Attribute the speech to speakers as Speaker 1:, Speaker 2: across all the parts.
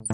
Speaker 1: Le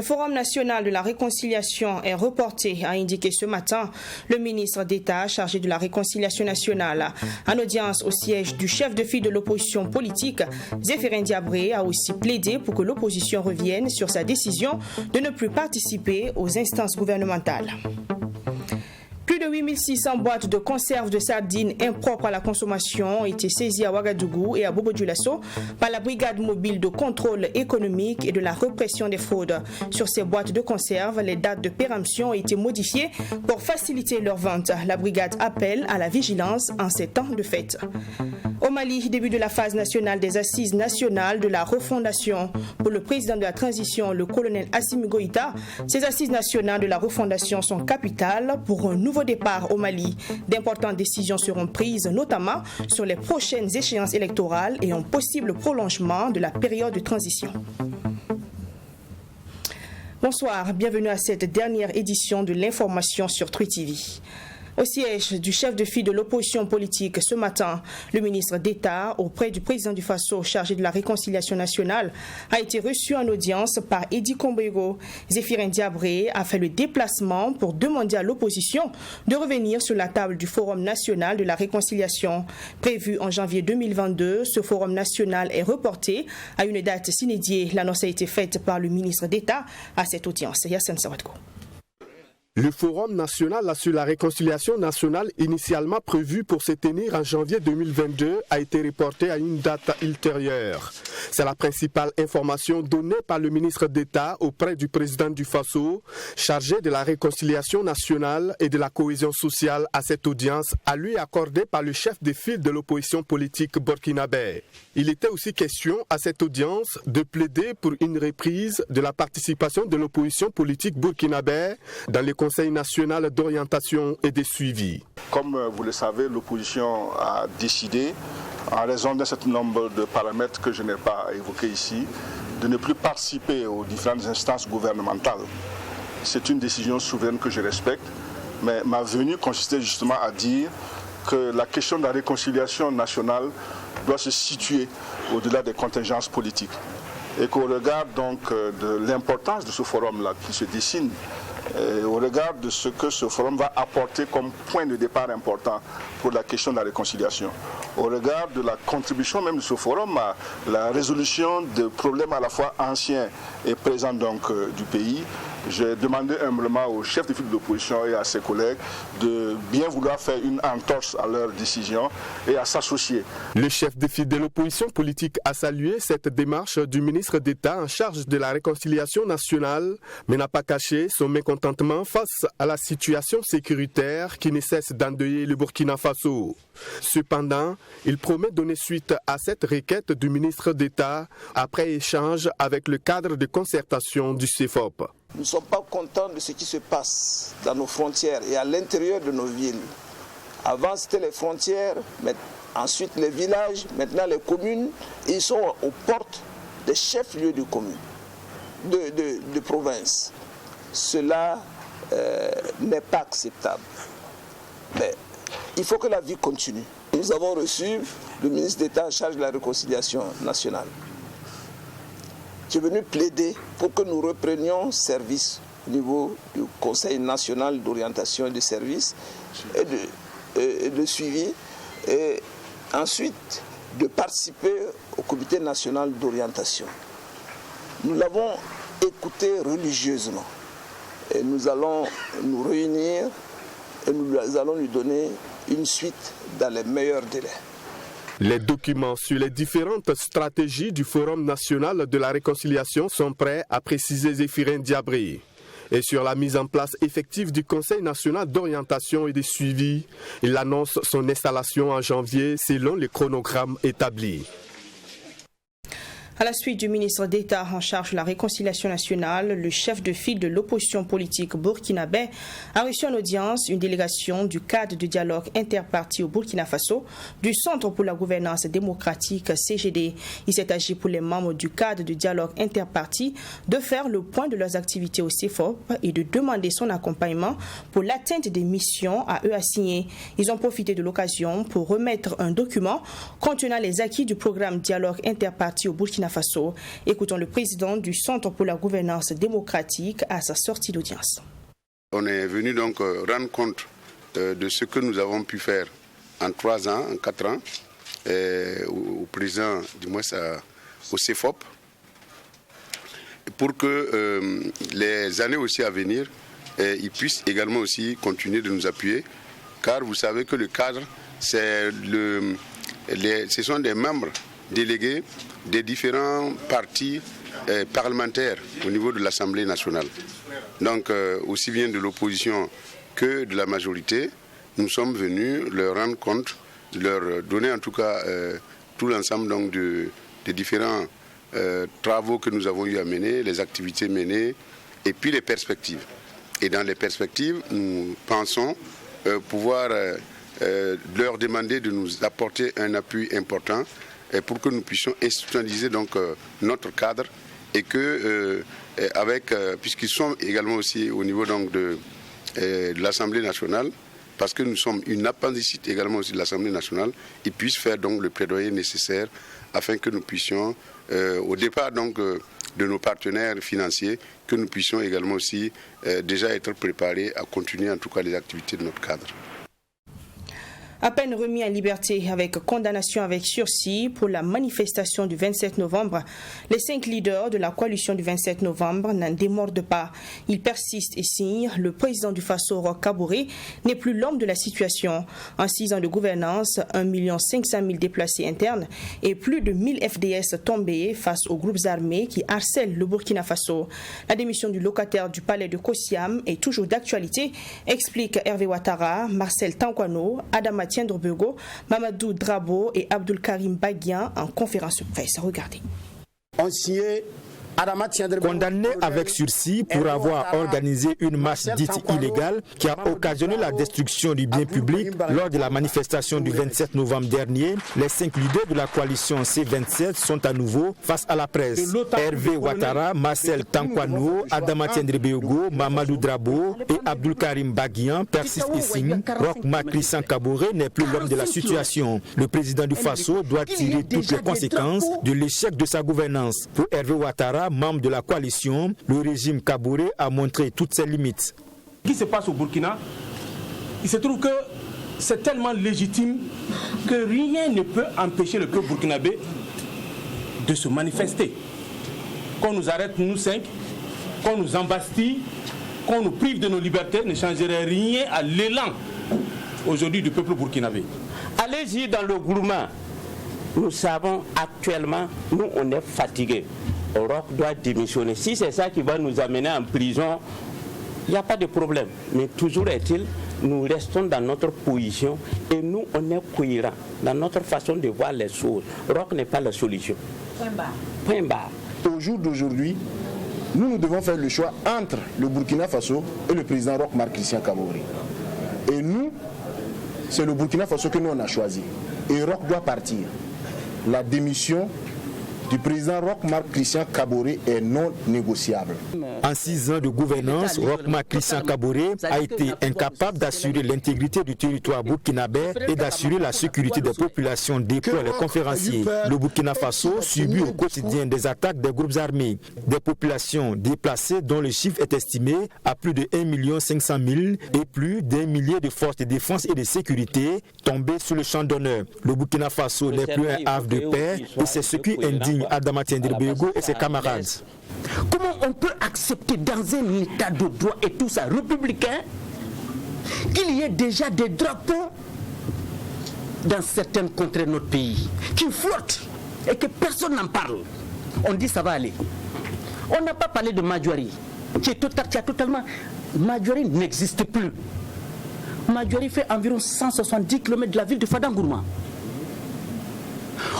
Speaker 1: Forum national de la réconciliation est reporté, a indiqué ce matin le ministre d'État chargé de la réconciliation nationale. En audience au siège du chef de file de l'opposition politique, Zéphirin Diabré a aussi plaidé pour que l'opposition revienne sur sa décision de ne plus participer aux instances gouvernementales. Plus de 8600 boîtes de conserve de sardines impropres à la consommation ont été saisies à Ouagadougou et à Bobo-Dioulasso par la brigade mobile de contrôle économique et de la répression des fraudes. Sur ces boîtes de conserve, les dates de péremption ont été modifiées pour faciliter leur vente. La brigade appelle à la vigilance en ces temps de fête. Au Mali, début de la phase nationale des assises nationales de la refondation. Pour le président de la transition, le colonel Assimi Goïta, ces assises nationales de la refondation sont capitales pour un nouveau départ au Mali. D'importantes décisions seront prises, notamment sur les prochaines échéances électorales et un possible prolongement de la période de transition. Bonsoir, bienvenue à cette dernière édition de l'information sur Truy TV. Au siège du chef de file de l'opposition politique ce matin, le ministre d'État auprès du président du Faso chargé de la réconciliation nationale a été reçu en audience par Edi Kombego. Zéphirin Diabré a fait le déplacement pour demander à l'opposition de revenir sur la table du Forum national de la réconciliation. Prévu en janvier 2022, ce Forum national est reporté à une date s'inédiée. L'annonce a été faite par le ministre d'État à cette audience. Yassine Sawadko.
Speaker 2: Le Forum national sur la réconciliation nationale, initialement prévu pour se tenir en janvier 2022, a été reporté à une date ultérieure. C'est la principale information donnée par le ministre d'État auprès du président du Faso, chargé de la réconciliation nationale et de la cohésion sociale à cette audience, à lui accordée par le chef de file de l'opposition politique burkinabé. Il était aussi question à cette audience de plaider pour une reprise de la participation de l'opposition politique burkinabé dans les Conseil national d'orientation et de suivi.
Speaker 3: Comme vous le savez, l'opposition a décidé, en raison d'un certain nombre de paramètres que je n'ai pas évoqués ici, de ne plus participer aux différentes instances gouvernementales. C'est une décision souveraine que je respecte, mais ma venue consistait justement à dire que la question de la réconciliation nationale doit se situer au-delà des contingences politiques. Et qu'au regard donc de l'importance de ce forum-là qui se dessine, au regard de ce que ce forum va apporter comme point de départ important pour la question de la réconciliation, au regard de la contribution même de ce forum à la résolution de problèmes à la fois anciens et présents donc du pays, j'ai demandé humblement au chef de file de l'opposition et à ses collègues de bien vouloir faire une entorse à leur décision et à s'associer.
Speaker 2: Le chef de file de l'opposition politique a salué cette démarche du ministre d'État en charge de la réconciliation nationale, mais n'a pas caché son mécontentement face à la situation sécuritaire qui ne cesse d'endeuiller le Burkina Faso. Cependant, il promet donner suite à cette requête du ministre d'État après échange avec le cadre de concertation du CEFOP.
Speaker 4: Nous ne sommes pas contents de ce qui se passe dans nos frontières et à l'intérieur de nos villes. Avant, c'était les frontières, mais ensuite les villages, maintenant les communes. Ils sont aux portes des chefs-lieux de communes, de province. Cela n'est pas acceptable. Mais il faut que la vie continue. Nous avons reçu le ministre d'État en charge de la réconciliation nationale, qui est venu plaider pour que nous reprenions service au niveau du Conseil national d'orientation et de services et de suivi, et ensuite de participer au comité national d'orientation. Nous l'avons écouté religieusement et nous allons nous réunir et nous allons lui donner une suite dans les meilleurs délais.
Speaker 2: Les documents sur les différentes stratégies du Forum national de la réconciliation sont prêts, à préciser Zéphirin Diabré. Et sur la mise en place effective du Conseil national d'orientation et de suivi, il annonce son installation en janvier selon le chronogramme établi.
Speaker 1: À la suite du ministre d'État en charge de la réconciliation nationale, le chef de file de l'opposition politique burkinabé a reçu en audience une délégation du cadre de dialogue interparti au Burkina Faso du Centre pour la gouvernance démocratique CGD. Il s'est agi pour les membres du cadre de dialogue interparti de faire le point de leurs activités au CEFOP et de demander son accompagnement pour l'atteinte des missions à eux assignées. Ils ont profité de l'occasion pour remettre un document contenant les acquis du programme dialogue interparti au Burkina Faso. Écoutons le président du Centre pour la gouvernance démocratique à sa sortie d'audience.
Speaker 5: On est venu donc rendre compte de ce que nous avons pu faire en 3 ans, en 4 ans, au président, du moins au CEFOP, pour que les années aussi à venir, ils puissent également aussi continuer de nous appuyer, car vous savez que le cadre, ce sont des membres délégués des différents partis parlementaires au niveau de l'Assemblée nationale. Donc, aussi bien de l'opposition que de la majorité, nous sommes venus leur rendre compte, leur donner en tout cas tout l'ensemble donc des différents travaux que nous avons eu à mener, les activités menées et puis les perspectives. Et dans les perspectives, nous pensons pouvoir leur demander de nous apporter un appui important pour que nous puissions institutionnaliser donc notre cadre et que puisqu'ils sont également aussi au niveau donc de l'Assemblée nationale, parce que nous sommes une appendicite également aussi de l'Assemblée nationale, ils puissent faire donc le plaidoyer nécessaire afin que nous puissions, au départ donc de nos partenaires financiers, que nous puissions également aussi déjà être préparés à continuer en tout cas les activités de notre cadre.
Speaker 1: À peine remis en liberté avec condamnation avec sursis pour la manifestation du 27 novembre, les 5 leaders de la coalition du 27 novembre n'en démordent pas. Ils persistent et signent. Le président du Faso, Roch Kaboré, n'est plus l'homme de la situation. En 6 ans de gouvernance, 1 500 000 déplacés internes et plus de 1000 FDS tombés face aux groupes armés qui harcèlent le Burkina Faso. La démission du locataire du palais de Kosiam est toujours d'actualité, explique Hervé Ouattara, Marcel Tankwano, Adama Tiendrebego, Mamadou Drabo et Abdul Karim Baguian en conférence de presse. Regardez.
Speaker 6: Condamné avec sursis pour avoir organisé une marche dite illégale qui a occasionné la destruction du bien public lors de la manifestation du 27 novembre dernier, les 5 leaders de la coalition C27 sont à nouveau face à la presse. Hervé Ouattara, Marcel Tankwano, Adama Tiendrebego, Mamadou Drabo et Abdul Karim Baguian persistent et signent. Roch Christian Kaboré n'est plus l'homme de la situation. Le président du Faso doit tirer toutes les conséquences de l'échec de sa gouvernance. Pour Hervé Ouattara, membre de la coalition, le régime Kaboré a montré toutes ses limites.
Speaker 7: Ce qui se passe au Burkina, il se trouve que c'est tellement légitime que rien ne peut empêcher le peuple burkinabé de se manifester. Qu'on nous arrête, nous 5, qu'on nous embastille, qu'on nous prive de nos libertés, ne changerait rien à l'élan aujourd'hui du peuple burkinabé.
Speaker 8: Allez-y dans le gourmand. Nous savons actuellement, nous on est fatigués. Roch doit démissionner. Si c'est ça qui va nous amener en prison, il n'y a pas de problème. Mais toujours est-il, nous restons dans notre position et nous, on est cohérents dans notre façon de voir les choses. Roch n'est pas la solution. Point barre. Point barre.
Speaker 9: Au jour d'aujourd'hui, nous devons faire le choix entre le Burkina Faso et le président Roch Christian Kaboré. Et nous, c'est le Burkina Faso que nous on a choisi. Et Roch doit partir. La démission du président Roch Christian Kaboré est non négociable.
Speaker 6: En 6 ans de gouvernance, Roch Christian Kaboré a été incapable d'assurer l'intégrité du territoire burkinabé et d'assurer la sécurité des populations, déploient les conférenciers. Le Burkina Faso subit au quotidien des attaques des groupes armés, des populations déplacées dont le chiffre est estimé à plus de 1 500 000 et plus d'1 millier de forces de défense et de sécurité tombées sur le champ d'honneur. Le Burkina Faso n'est plus un havre de paix et c'est ce qui indigne Adama Tiendrebego et ses camarades.
Speaker 8: Comment on peut accepter dans un état de droit et tout ça républicain qu'il y ait déjà des drapeaux dans certaines contrées de notre pays qui flottent et que personne n'en parle? On dit ça va aller. On n'a pas parlé de Madjouri qui a totalement... Madjouri n'existe plus. Madjouri fait environ 170 km de la ville de Fadangourma.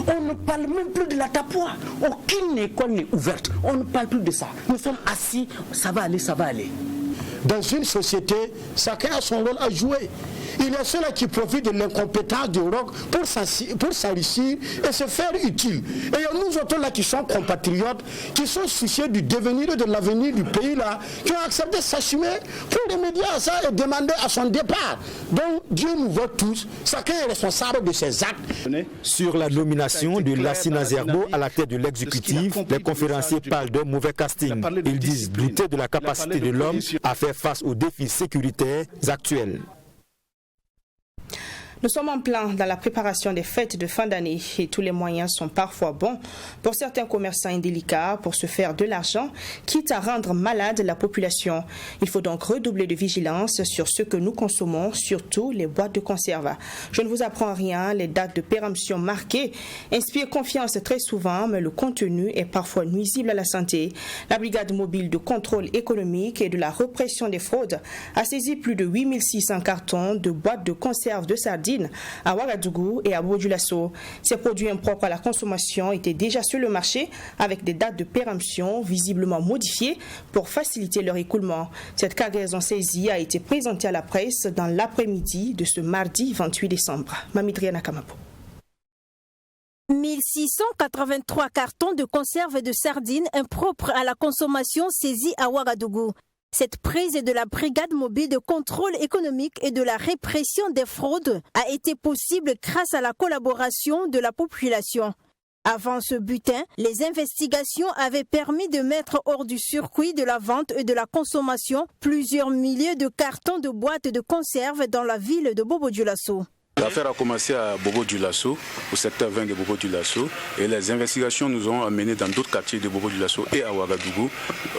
Speaker 10: On ne parle même plus de la Tapua. Aucune école n'est ouverte. On ne parle plus de ça. Nous sommes assis, ça va aller, ça va aller.
Speaker 11: Dans une société, chacun a son rôle à jouer. Il y a ceux-là qui profitent de l'incompétence du roc pour s'enrichir et se faire utile. Et il y a nous autres là qui sommes compatriotes, qui sont soucieux du devenir et de l'avenir du pays là, qui ont accepté de s'assumer pour remédier à ça et demander à son départ. Donc Dieu nous voit tous, chacun est responsable de ses actes.
Speaker 6: Sur la nomination de Lassine Azerbo à la tête de l'exécutif, les conférenciers parlent d'un mauvais casting. Ils disent douter de la capacité de l'homme à faire face aux défis sécuritaires actuels.
Speaker 1: Nous sommes en plein dans la préparation des fêtes de fin d'année et tous les moyens sont parfois bons pour certains commerçants indélicats pour se faire de l'argent, quitte à rendre malade la population. Il faut donc redoubler de vigilance sur ce que nous consommons, surtout les boîtes de conserve. Je ne vous apprends rien, les dates de péremption marquées inspirent confiance très souvent, mais le contenu est parfois nuisible à la santé. La brigade mobile de contrôle économique et de la répression des fraudes a saisi plus de 8600 cartons de boîtes de conserve de sardines à Ouagadougou et à Bobo Dioulasso. Ces produits impropres à la consommation étaient déjà sur le marché avec des dates de péremption visiblement modifiées pour faciliter leur écoulement. Cette cargaison saisie a été présentée à la presse dans l'après-midi de ce mardi 28 décembre. Mamidriana Kamapo.
Speaker 12: 1683 cartons de conserve de sardines impropres à la consommation saisis à Ouagadougou. Cette prise de la brigade mobile de contrôle économique et de la répression des fraudes a été possible grâce à la collaboration de la population. Avant ce butin, les investigations avaient permis de mettre hors du circuit de la vente et de la consommation plusieurs milliers de cartons de boîtes de conserve dans la ville de Bobo Dioulasso.
Speaker 13: L'affaire a commencé à Bobo Dioulasso, au secteur 20 de Bobo Dioulasso, et les investigations nous ont amenés dans d'autres quartiers de Bobo Dioulasso et à Ouagadougou.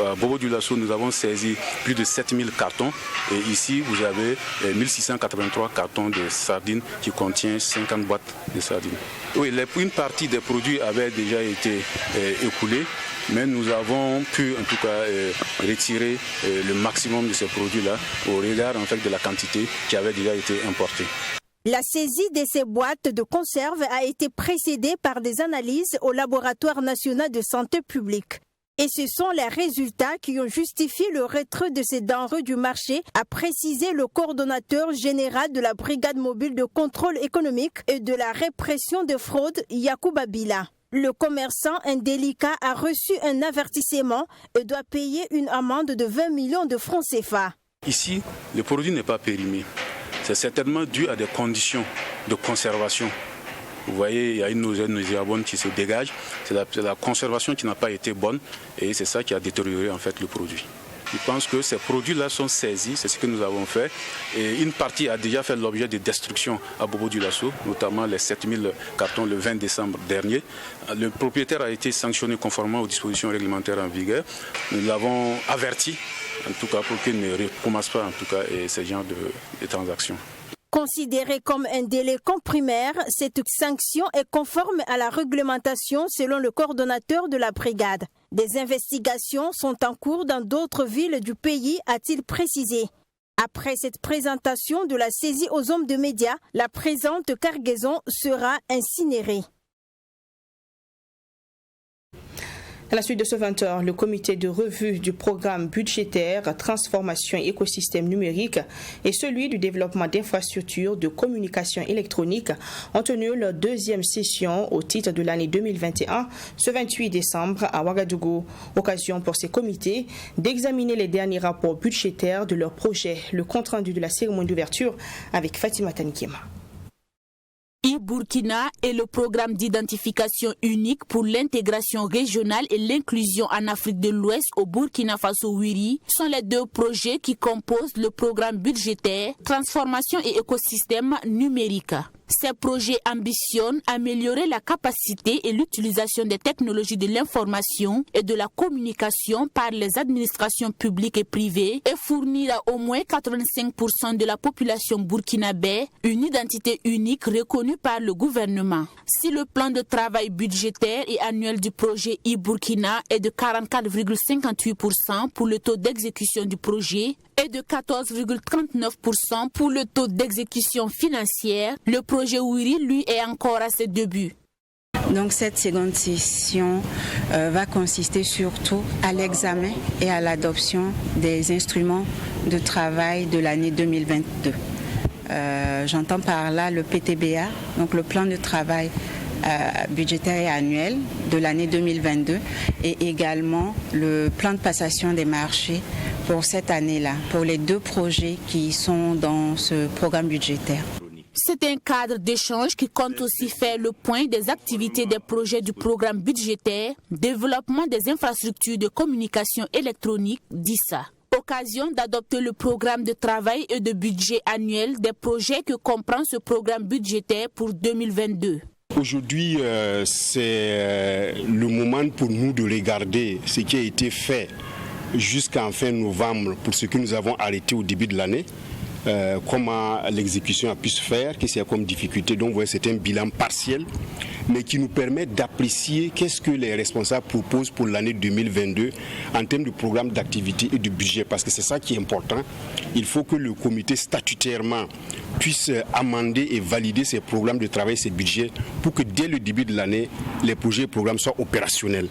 Speaker 13: À Bobo Dioulasso, nous avons saisi plus de 7000 cartons, et ici vous avez 1683 cartons de sardines qui contiennent 50 boîtes de sardines. Oui, une partie des produits avait déjà été écoulée, mais nous avons pu en tout cas retirer le maximum de ces produits-là au regard en fait de la quantité qui avait déjà été importée.
Speaker 12: La saisie de ces boîtes de conserve a été précédée par des analyses au laboratoire national de santé publique. Et ce sont les résultats qui ont justifié le retrait de ces denrées du marché, a précisé le coordonnateur général de la brigade mobile de contrôle économique et de la répression des fraudes, Yacouba Bila. Le commerçant indélicat a reçu un avertissement et doit payer une amende de 20 millions de francs CFA.
Speaker 13: Ici, le produit n'est pas périmé. C'est certainement dû à des conditions de conservation. Vous voyez, il y a une nauséabonde qui se dégage. C'est la conservation qui n'a pas été bonne et c'est ça qui a détérioré en fait le produit. Je pense que ces produits-là sont saisis, c'est ce que nous avons fait. Et une partie a déjà fait l'objet de destruction à Bobo Dioulasso, notamment les 7000 cartons le 20 décembre dernier. Le propriétaire a été sanctionné conformément aux dispositions réglementaires en vigueur. Nous l'avons averti, en tout cas pour qu'il ne recommence pas en tout cas, ce genre de transactions.
Speaker 12: Considérée comme un délinquant primaire, cette sanction est conforme à la réglementation selon le coordonnateur de la brigade. Des investigations sont en cours dans d'autres villes du pays, a-t-il précisé. Après cette présentation de la saisie aux hommes de médias, la présente cargaison sera incinérée.
Speaker 1: À la suite de ce 20h, le comité de revue du programme budgétaire Transformation et écosystème numérique et celui du développement d'infrastructures de communication électronique ont tenu leur deuxième session au titre de l'année 2021, ce 28 décembre à Ouagadougou. Occasion pour ces comités d'examiner les derniers rapports budgétaires de leur projet. Le compte-rendu de la cérémonie d'ouverture avec Fatima Tanikema.
Speaker 14: e-Burkina est le programme d'identification unique pour l'intégration régionale et l'inclusion en Afrique de l'Ouest au Burkina Faso-Wiri sont les deux projets qui composent le programme budgétaire Transformation et écosystème numérique. Ces projets ambitionnent améliorer la capacité et l'utilisation des technologies de l'information et de la communication par les administrations publiques et privées et fournir à au moins 85% de la population burkinabé une identité unique reconnue par le gouvernement. Si le plan de travail budgétaire et annuel du projet e-Burkina est de 44,58% pour le taux d'exécution du projet et de 14,39% pour le taux d'exécution financière, le projet Wiri, lui, est encore à ses débuts.
Speaker 15: Donc cette seconde session va consister surtout à l'examen et à l'adoption des instruments de travail de l'année 2022. J'entends par là le PTBA, donc le plan de travail budgétaire et annuel de l'année 2022 et également le plan de passation des marchés pour cette année-là, pour les 2 projets qui sont dans ce programme budgétaire.
Speaker 14: C'est un cadre d'échange qui compte aussi faire le point des activités des projets du programme budgétaire, développement des infrastructures de communication électronique, DISA. Occasion d'adopter le programme de travail et de budget annuel des projets que comprend ce programme budgétaire pour 2022.
Speaker 16: Aujourd'hui, c'est le moment pour nous de regarder ce qui a été fait jusqu'en fin novembre pour ce que nous avons arrêté au début de l'année. Comment l'exécution a pu se faire, qu'est-ce qu'il y a comme difficulté. Donc, c'est un bilan partiel, mais qui nous permet d'apprécier qu'est-ce que les responsables proposent pour l'année 2022 en termes de programme d'activité et de budget, parce que c'est ça qui est important. Il faut que le comité statutairement puisse amender et valider ces programmes de travail, ces budgets, pour que dès le début de l'année, les projets et programmes soient opérationnels.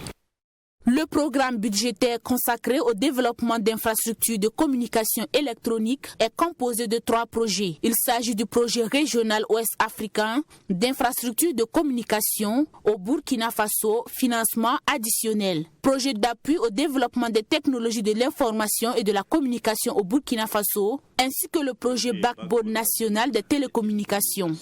Speaker 14: Le programme budgétaire consacré au développement d'infrastructures de communication électronique est composé de 3 projets. Il s'agit du projet régional ouest africain d'infrastructures de communication au Burkina Faso, financement additionnel. Projet d'appui au développement des technologies de l'information et de la communication au Burkina Faso, ainsi que le projet Backbone national des télécommunications.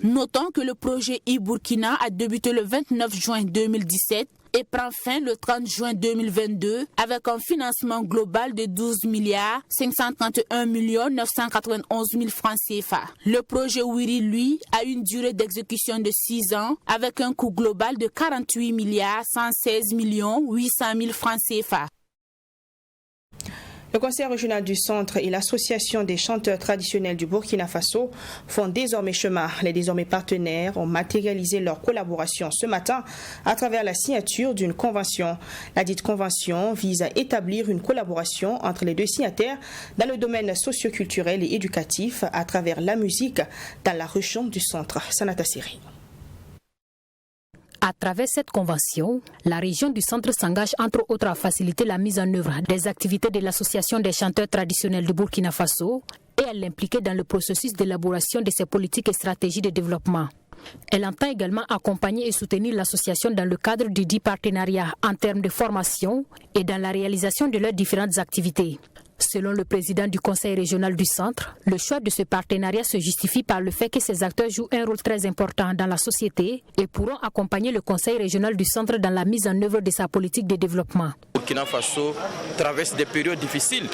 Speaker 14: Notons que le projet e-Burkina a débuté le 29 juin 2017 et prend fin le 30 juin 2022 avec un financement global de 12 milliards 531 991 000 francs CFA. Le projet Wiri, lui, a une durée d'exécution de 6 ans avec un coût global de 48 milliards 116 800 000 francs CFA.
Speaker 1: Le Conseil régional du Centre et l'Association des chanteurs traditionnels du Burkina Faso font désormais chemin. Les désormais partenaires ont matérialisé leur collaboration ce matin à travers la signature d'une convention. La dite convention vise à établir une collaboration entre les 2 signataires dans le domaine socio-culturel et éducatif à travers la musique dans la région du Centre. Sanata Siri.
Speaker 17: À travers cette convention, la région du Centre s'engage entre autres à faciliter la mise en œuvre des activités de l'Association des chanteurs traditionnels du Burkina Faso et à l'impliquer dans le processus d'élaboration de ses politiques et stratégies de développement. Elle entend également accompagner et soutenir l'association dans le cadre du dit partenariat en termes de formation et dans la réalisation de leurs différentes activités. Selon le président du Conseil régional du Centre, le choix de ce partenariat se justifie par le fait que ces acteurs jouent un rôle très important dans la société et pourront accompagner le Conseil régional du Centre dans la mise en œuvre de sa politique de développement.
Speaker 18: Burkina Faso traverse des périodes difficiles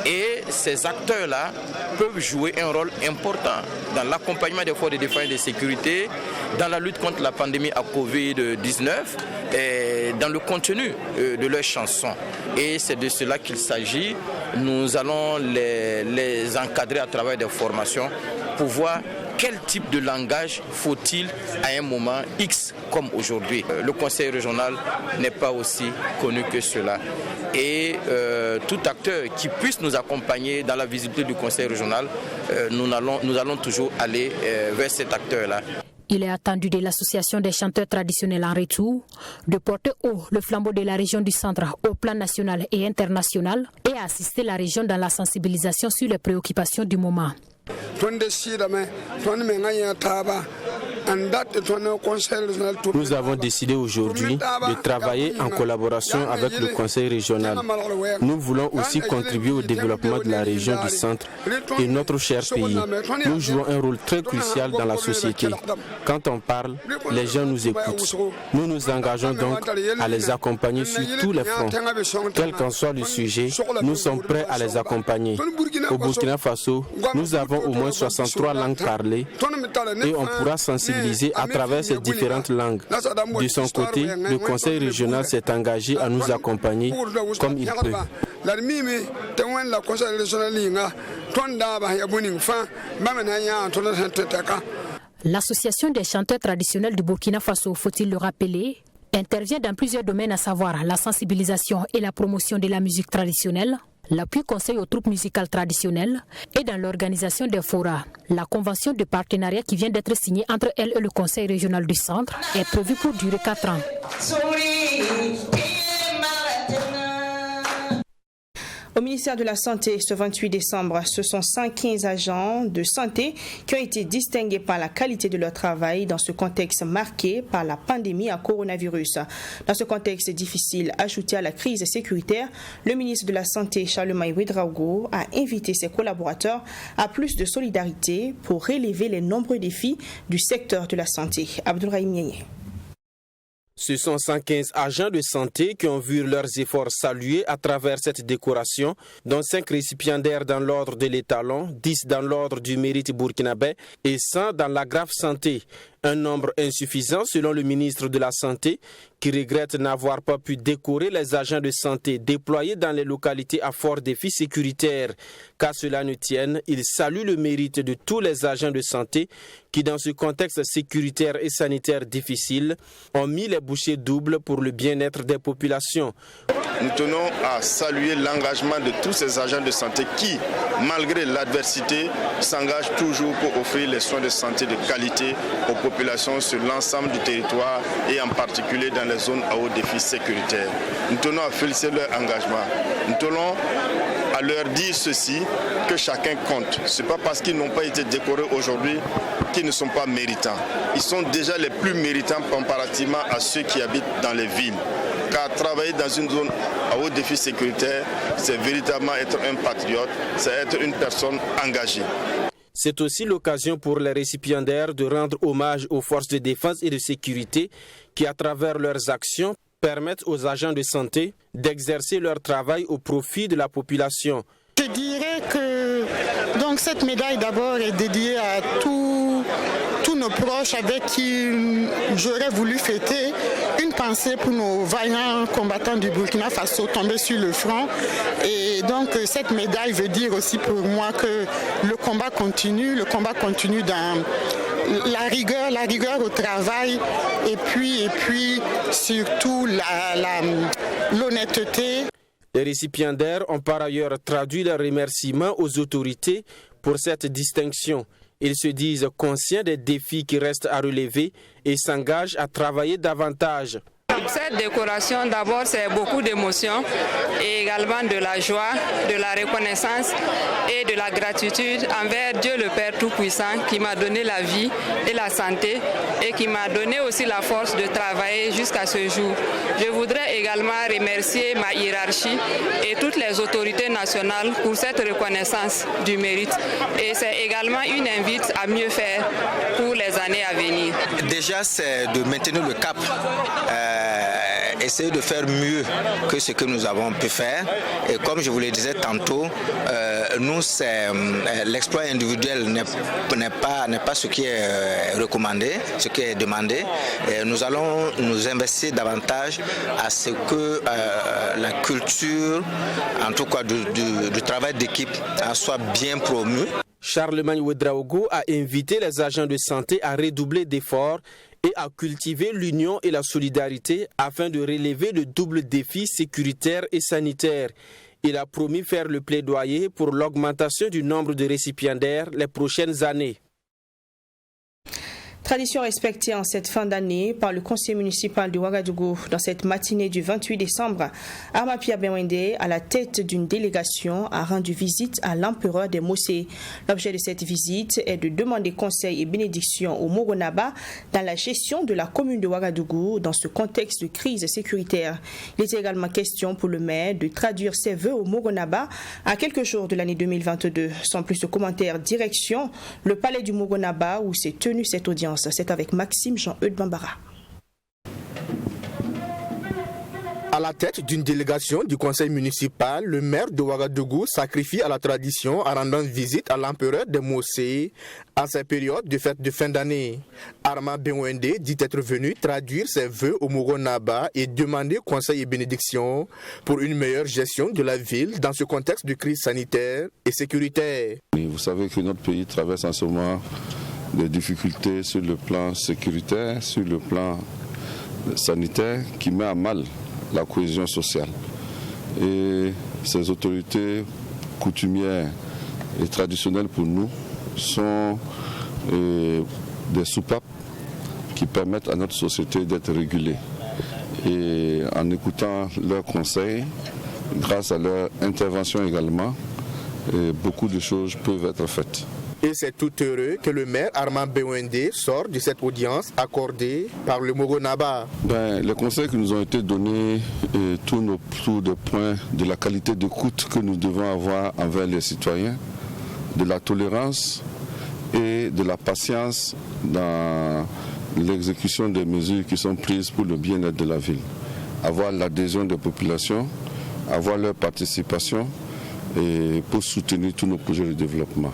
Speaker 18: et ces acteurs-là peuvent jouer un rôle important dans l'accompagnement des forces de défense et de sécurité, dans la lutte contre la pandémie à Covid-19 et dans le contenu de leurs chansons. Et c'est de cela qu'il s'agit. Nous allons les encadrer à travers des formations pour voir quel type de langage faut-il à un moment X comme aujourd'hui. Le conseil régional n'est pas aussi connu que cela. Et tout acteur qui puisse nous accompagner dans la visibilité du conseil régional, nous allons toujours aller vers cet acteur-là.
Speaker 17: Il est attendu de l'Association des chanteurs traditionnels en retour de porter haut le flambeau de la région du Centre au plan national et international et assister la région dans la sensibilisation sur les préoccupations du moment.
Speaker 19: Nous avons décidé aujourd'hui de travailler en collaboration avec le Conseil régional. Nous voulons aussi contribuer au développement de la région du Centre et notre cher pays. Nous jouons un rôle très crucial dans la société. Quand on parle, les gens nous écoutent. Nous nous engageons donc à les accompagner sur tous les fronts. Quel qu'en soit le sujet, nous sommes prêts à les accompagner. Au Burkina Faso, nous avons au moins 63 langues parlées et on pourra sensibiliser à travers ces différentes langues. De son côté, le Conseil régional s'est engagé à nous accompagner comme il peut.
Speaker 17: L'association des chanteurs traditionnels du Burkina Faso, faut-il le rappeler, intervient dans plusieurs domaines, à savoir la sensibilisation et la promotion de la musique traditionnelle, l'appui conseil aux troupes musicales traditionnelles et dans l'organisation des forats. La convention de partenariat qui vient d'être signée entre elle et le conseil régional du centre est prévue pour durer 4 ans.
Speaker 1: Au ministère de la Santé, ce 28 décembre, ce sont 115 agents de santé qui ont été distingués par la qualité de leur travail dans ce contexte marqué par la pandémie à coronavirus. Dans ce contexte difficile ajouté à la crise sécuritaire, le ministre de la Santé, Charlemagne Ouedraogo, a invité ses collaborateurs à plus de solidarité pour relever les nombreux défis du secteur de la santé. Abdoulrahim Niaye.
Speaker 19: Ce sont 115 agents de santé qui ont vu leurs efforts salués à travers cette décoration, dont 5 récipiendaires dans l'ordre de l'étalon, 10 dans l'ordre du mérite burkinabé et 100 dans la grave santé. Un nombre insuffisant selon le ministre de la Santé qui regrette n'avoir pas pu décorer les agents de santé déployés dans les localités à fort défi sécuritaire. Qu'à cela ne tienne, il salue le mérite de tous les agents de santé qui, dans ce contexte sécuritaire et sanitaire difficile, ont mis les bouchées doubles pour le bien-être des populations.
Speaker 20: Nous tenons à saluer l'engagement de tous ces agents de santé qui, malgré l'adversité, s'engagent toujours pour offrir les soins de santé de qualité aux populations sur l'ensemble du territoire et en particulier dans les zones à haut défi sécuritaire. Nous tenons à féliciter leur engagement. Nous tenons à leur dire ceci, que chacun compte. Ce n'est pas parce qu'ils n'ont pas été décorés aujourd'hui qu'ils ne sont pas méritants. Ils sont déjà les plus méritants comparativement à ceux qui habitent dans les villes. Car travailler dans une zone à haut défi sécuritaire, c'est véritablement être un patriote, c'est être une personne engagée.
Speaker 19: C'est aussi l'occasion pour les récipiendaires de rendre hommage aux forces de défense et de sécurité qui, à travers leurs actions, permettent aux agents de santé d'exercer leur travail au profit de la population.
Speaker 21: Je dirais que donc, cette médaille d'abord est dédiée à tous nos proches avec qui j'aurais voulu fêter. Une pensée pour nos vaillants combattants du Burkina Faso tombés sur le front. Et donc cette médaille veut dire aussi pour moi que le combat continue dans la rigueur au travail et puis surtout l'honnêteté.
Speaker 19: Les récipiendaires ont par ailleurs traduit leurs remerciements aux autorités pour cette distinction. Ils se disent conscients des défis qui restent à relever et s'engagent à travailler davantage.
Speaker 22: Cette décoration, d'abord, c'est beaucoup d'émotions et également de la joie, de la reconnaissance et de la gratitude envers Dieu le Père Tout-Puissant qui m'a donné la vie et la santé et qui m'a donné aussi la force de travailler jusqu'à ce jour. Je voudrais également remercier ma hiérarchie et toutes les autorités nationales pour cette reconnaissance du mérite. Et c'est également une invite à mieux faire pour les années à venir.
Speaker 23: Déjà, c'est de maintenir le cap. Essayer de faire mieux que ce que nous avons pu faire. Et comme je vous le disais tantôt, nous, l'exploit individuel n'est pas ce qui est recommandé, ce qui est demandé. Et nous allons nous investir davantage à ce que la culture, en tout cas du travail d'équipe, soit bien promue.
Speaker 19: Charlemagne Ouedraogo a invité les agents de santé à redoubler d'efforts et à cultiver l'union et la solidarité afin de relever le double défi sécuritaire et sanitaire. Il a promis faire le plaidoyer pour l'augmentation du nombre de récipiendaires les prochaines années.
Speaker 1: Tradition respectée en cette fin d'année par le conseil municipal de Ouagadougou dans cette matinée du 28 décembre, Armapia Benwende, à la tête d'une délégation, a rendu visite à l'empereur des Mossé. L'objet de cette visite est de demander conseil et bénédiction au Mogonaba dans la gestion de la commune de Ouagadougou dans ce contexte de crise sécuritaire. Il était également question pour le maire de traduire ses vœux au Mogonaba à quelques jours de l'année 2022. Sans plus de commentaires, direction le palais du Mogonaba où s'est tenue cette audience. C'est avec Maxime Jean-Eudes Bambara.
Speaker 2: À la tête d'une délégation du conseil municipal, le maire de Ouagadougou sacrifie à la tradition en rendant visite à l'empereur des Mossé à ces périodes de fête de fin d'année. Arma Benwende dit être venu traduire ses vœux au Mogonaba et demander conseil et bénédiction pour une meilleure gestion de la ville dans ce contexte de crise sanitaire et sécuritaire.
Speaker 24: Vous savez que notre pays traverse en ce moment des difficultés sur le plan sécuritaire, sur le plan sanitaire qui met à mal la cohésion sociale. Et ces autorités coutumières et traditionnelles pour nous sont des soupapes qui permettent à notre société d'être régulée. Et en écoutant leurs conseils, grâce à leur intervention également, beaucoup de choses peuvent être faites.
Speaker 2: Et c'est tout heureux que le maire Armand Bewende sort de cette audience accordée par le Moronaba.
Speaker 24: Les conseils qui nous ont été donnés tournent autour des points de la qualité d'écoute que nous devons avoir envers les citoyens, de la tolérance et de la patience dans l'exécution des mesures qui sont prises pour le bien-être de la ville. Avoir l'adhésion des populations, avoir leur participation et pour soutenir tous nos projets de développement.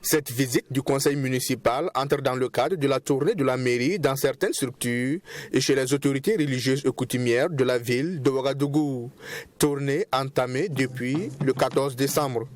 Speaker 2: Cette visite du conseil municipal entre dans le cadre de la tournée de la mairie dans certaines structures et chez les autorités religieuses et coutumières de la ville de Ouagadougou. Tournée entamée depuis le 14 décembre.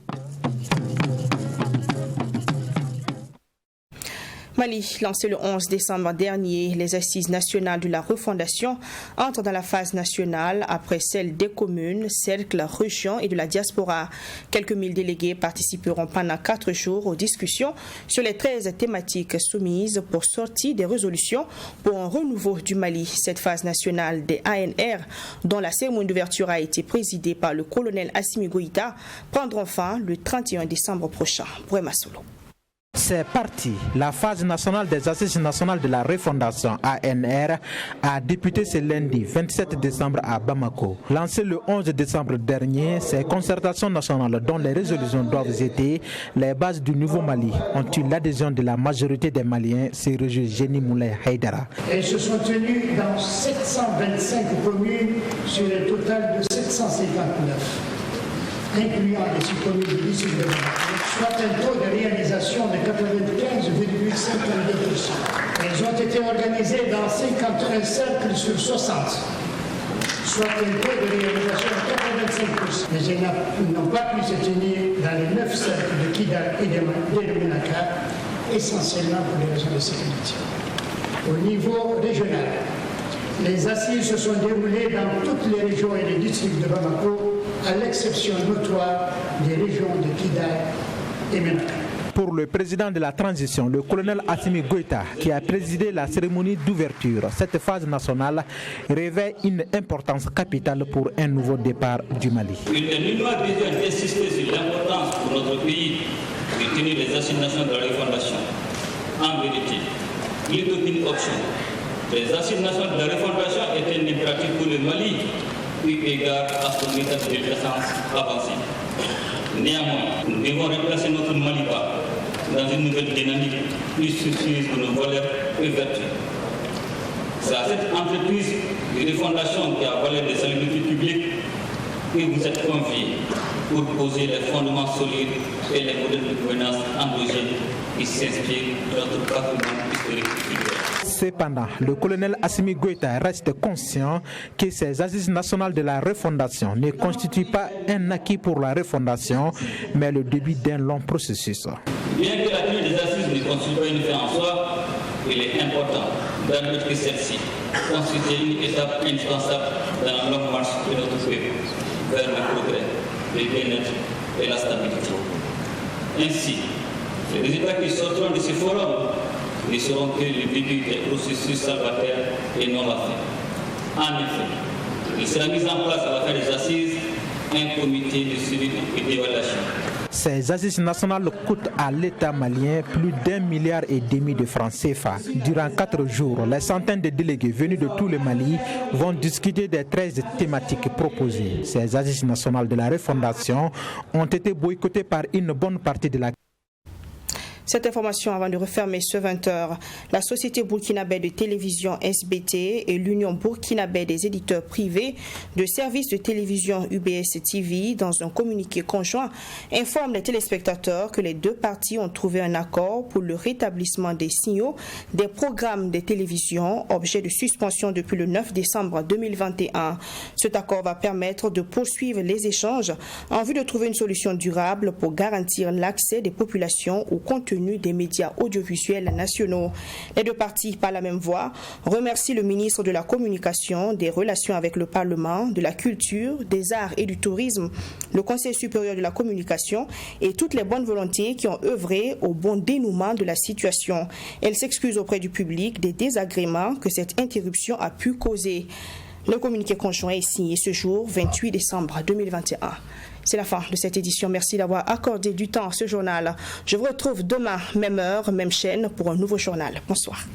Speaker 1: Mali, lancé le 11 décembre dernier, les assises nationales de la refondation entrent dans la phase nationale après celle des communes, cercles, régions et de la diaspora. Quelques mille délégués participeront pendant 4 jours aux discussions sur les 13 thématiques soumises pour sortir des résolutions pour un renouveau du Mali. Cette phase nationale des ANR, dont la cérémonie d'ouverture a été présidée par le colonel Assimi Goïta, prendront fin le 31 décembre prochain. Brema Solo.
Speaker 3: C'est parti. La phase nationale des assises nationales de la refondation ANR a débuté ce lundi 27 décembre à Bamako. Lancé le 11 décembre dernier, ces concertations nationales dont les résolutions doivent être les bases du nouveau Mali ont eu l'adhésion de la majorité des Maliens, se réjouit Génie Moulay Haïdara.
Speaker 4: Elles se sont tenues dans 725 communes sur le total de 759. Incluant les 6 communes du district de Bamako, soit un taux de réalisation de 95,52%. Elles ont été organisées dans 51 cercles sur 60, soit un taux de réalisation de 85%. Mais elles n'ont pas pu se tenir dans les 9 cercles de Kidal et de Menaka, essentiellement pour des raisons de sécurité. Au niveau régional, les assises se sont déroulées dans toutes les régions et les districts de Bamako, à l'exception notoire des régions de Kidal et Menaka.
Speaker 3: Pour le président de la transition, le colonel Assimi Goïta, qui a présidé la cérémonie d'ouverture, cette phase nationale revêt une importance capitale pour un nouveau départ du Mali.
Speaker 5: Il n'est nullement besoin d'insister sur l'importance pour notre pays de tenir les assises nationales de la refondation. En vérité, il est une option. Les assises nationales de la refondation étaient une pratique pour le Mali, eu égard à son état de décroissance avancé. Néanmoins, nous devons replacer notre Maliba dans une nouvelle dynamique plus soucieuse de nos valeurs et vertus. C'est à cette entreprise de refondation qui a valeur de salubrité publique que vous êtes conviés pour poser les fondements solides et les modèles de gouvernance endogènes qui s'inspirent de notre patrimoine historique et culturel.
Speaker 3: Cependant, le colonel Assimi Goïta reste conscient que ces assises nationales de la refondation ne constituent pas un acquis pour la refondation, mais le début d'un long processus.
Speaker 5: Bien que la tenue des assises ne constitue pas une fin en soi, il est important d'admettre que celle-ci constitue une étape indispensable dans la longue marche de notre peuple vers le progrès, le bien-être et la stabilité. Ainsi, les résultats qui sortiront de ce forum ne seront que le début des processus salvateurs et non la fin. En effet, il sera mis en place à la fin des assises un comité de suivi et d'évaluation.
Speaker 3: Ces assises nationales coûtent à l'État malien plus d'1,5 milliard de francs CFA. Durant 4 jours, les centaines de délégués venus de tout le Mali vont discuter des 13 thématiques proposées. Ces assises nationales de la refondation ont été boycottées par une bonne partie de la.
Speaker 1: Cette information avant de refermer ce 20h. La Société burkinabé de télévision SBT et l'Union burkinabé des éditeurs privés de services de télévision UBS TV, dans un communiqué conjoint, informent les téléspectateurs que les deux parties ont trouvé un accord pour le rétablissement des signaux des programmes de télévision, objet de suspension depuis le 9 décembre 2021. Cet accord va permettre de poursuivre les échanges en vue de trouver une solution durable pour garantir l'accès des populations au contenu tenue des médias audiovisuels nationaux. Les deux parties, par la même voix, remercient le ministre de la Communication, des Relations avec le Parlement, de la Culture, des Arts et du Tourisme, le Conseil supérieur de la Communication et toutes les bonnes volontés qui ont œuvré au bon dénouement de la situation. Elle s'excuse auprès du public des désagréments que cette interruption a pu causer. Le communiqué conjoint est signé ce jour, 28 décembre 2021. C'est la fin de cette édition. Merci d'avoir accordé du temps à ce journal. Je vous retrouve demain, même heure, même chaîne, pour un nouveau journal. Bonsoir.